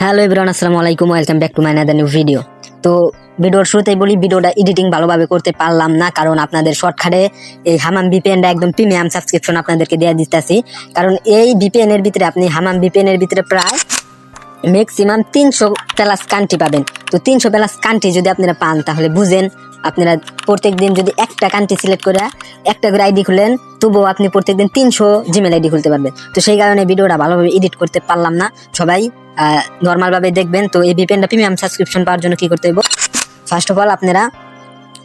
Hello everyone, আসসালামু আলাইকুম, welcome back to my another new video. তো ভিডিওর শুরুতেই বলি, ভিডিওটা এডিটিং ভালোভাবে করতে পারলাম না, কারণ আপনাদের শর্টকাটে এই হামাম ভিপিএনটা একদম প্রিমিয়াম সাবস্ক্রিপশন আপনাদেরকে দিয়ে দিতেছি। কারণ এই ভিপিএন এর ভিতরে আপনি হামাম ভিপিএন এর ভিতরে প্রায় ম্যাক্সিমাম 300 প্লাস কান্ট্রি পাবেন। তো 300 প্লাস কান্ট্রি যদি আপনারা পান, তাহলে বুঝেন আপনারা প্রত্যেকদিন যদি একটা কান্ট্রি সিলেক্ট করে একটা করে আইডি খুলেন, তবুও আপনি প্রত্যেকদিন 300 জিমেল আইডি খুলতে পারবেন। তো সেই কারণে ভিডিওটা ভালোভাবে এডিট করতে পারলাম না। সবাই নর্মাল ভাবে দেখবেন। তো এই ভিপিএনটা প্রিমিয়াম সাবস্ক্রিপশন পাওয়ার জন্য কি করতে হবে, ফার্স্ট অফ অল আপনারা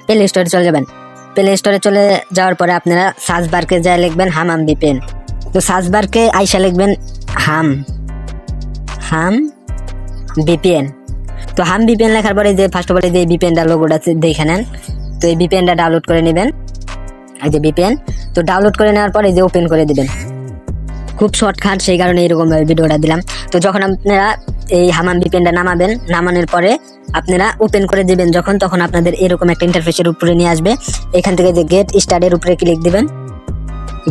প্লে স্টোরে চলে যাবেন। প্লে স্টোরে চলে যাওয়ার পরে আপনারা সার্চ বারকে যা লিখবেন হামাম ভিপিএন। তো সার্চ বারকে আইসা লিখবেন হাম ভিপিএন। তো হাম ভিপিএন লেখার পরে যে ফার্স্ট অফ অল যে ভিপিএনটা লোগোটা দেখে নেন। তো এই ভিপিএনটা ডাউনলোড করে নেবেন, এই যে ভিপিএন। তো ডাউনলোড করে নেওয়ার পরে যে ওপেন করে দিবেন। খুব শর্টকাট, সেই কারণে এরকম ভিডিওটা দিলাম। তো যখন আপনারা এই হামাম ভিপিএনটা নামাবেন, নামানোর পরে আপনারা ওপেন করে দিবেন যখন, তখন আপনাদের এরকম একটা ইন্টারফেসের উপরে নিয়ে আসবে। এখান থেকে যে গেট স্টার্টের উপরে ক্লিক দিবেন।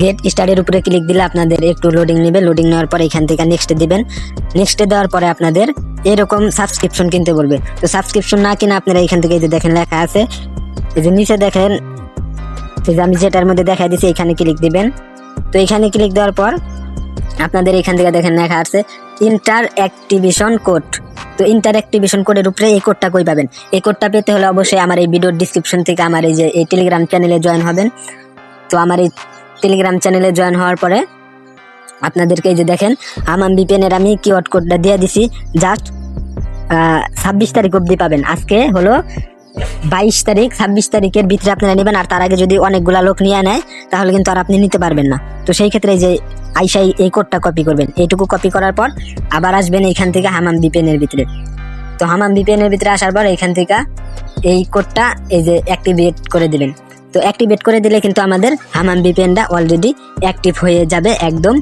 গেট স্টার্টের উপরে ক্লিক দিলে আপনাদের একটু লোডিং নেবে। লোডিং নেওয়ার পরে এখান থেকে নেক্সটে দিবেন। নেক্সটে দেওয়ার পরে আপনাদের এরকম সাবস্ক্রিপশন কিনতে বলবে। তো সাবস্ক্রিপশন না কিনে আপনারা এখান থেকে এই যে দেখেন লেখা আছে, এই যে নিচে দেখেন, এই যে আমি যেটার মধ্যে দেখাই দিচ্ছি, এখানে ক্লিক দিবেন। তো এখানে ক্লিক দেওয়ার পর আপনাদের এখান থেকে দেখেন লেখা আছে ইন্টার অ্যাক্টিভেশন কোড। তো ইন্টার অ্যাক্টিভেশন কোডের উপরে এই কোডটা কই পাবেন? এই কোডটা পেতে হলে অবশ্যই আমার এই ভিডিওর ডিসক্রিপশন থেকে আমার এই যে এই টেলিগ্রাম চ্যানেলে জয়েন হবেন। তো আমার এই টেলিগ্রাম চ্যানেলে জয়েন হওয়ার পরে আপনাদেরকে এই যে দেখেন হামাম ভিপিএন এর আমি কিওয়ার্ড কোডটা দিয়ে দিছি। জাস্ট 26 তারিখ অবধি পাবেন। আজকে হলো 22 তারিখ, 26 তারিখের ভিতরে আপনারা নেবেন। আর তার আগে যদি অনেকগুলা লোক নিয়ে নেয়, তাহলে কিন্তু আর আপনি নিতে পারবেন না। তো সেই ক্ষেত্রে যে আইসাই এই কোডটা কপি করবেন। এইটুকু কপি করার পর আবার আসবেন এইখান থেকে হামাম ভিপিএন এর ভিতরে। তো হামাম ভিপিএন এর ভিতরে আসার পর এইখান থেকে এই কোডটা এই যে অ্যাক্টিভেট করে দিবেন। তো অ্যাক্টিভেট করে দিলে কিন্তু আমাদের হামাম ভিপিএনটা অলরেডি অ্যাক্টিভ হয়ে যাবে। একদম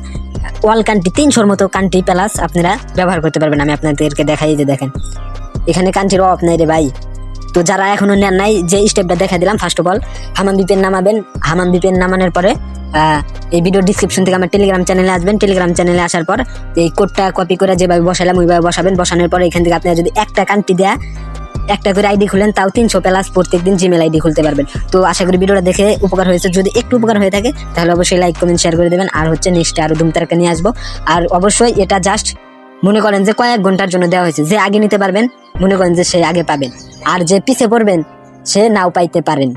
অল কান্ট্রি 300-র মতো কান্ট্রি প্লাস আপনারা ব্যবহার করতে পারবেন। আমি আপনাদেরকে দেখাই, যে দেখেন এখানে কান্ট্রির অফ নাই রে ভাই। তো যারা এখনো নেন নাই, যে স্টেপটা দেখা দিলাম, ফার্স্ট অফ অল হামাম ভিপিএন নামাবেন। হামাম ভিপিএন নামানোর পরে এই ভিডিও ডিসক্রিপশন থেকে আমার টেলিগ্রাম চ্যানেলে আসবেন। টেলিগ্রাম চ্যানেলে আসার পর এই কোডটা কপি করে যেভাবে বসালাম ওইভাবে বসাবেন। বসানোর পরে এখান থেকে আপনারা যদি একটা কান্ট্রি দেয়া একটা করে আইডি খুলেন, তাও 300 প্লাস প্রত্যেকদিন জিমেল আইডি খুলতে পারবেন। তো আশা করি ভিডিওটা দেখে উপকার হয়েছে। যদি একটু উপকার হয়ে থাকে তাহলে অবশ্যই লাইক কমেন্ট শেয়ার করে দেবেন। আর হচ্ছে নেক্সটে আরো ধুমতারকা নিয়ে আসবো। আর অবশ্যই এটা জাস্ট মনে করেন যে কয়েক ঘন্টার জন্য দেওয়া হয়েছে। যে আগে নিতে পারবেন মনে করেন যে সে আগে পাবেন, আর যে পিছে পড়বেন সে নাও পাইতে পারেন।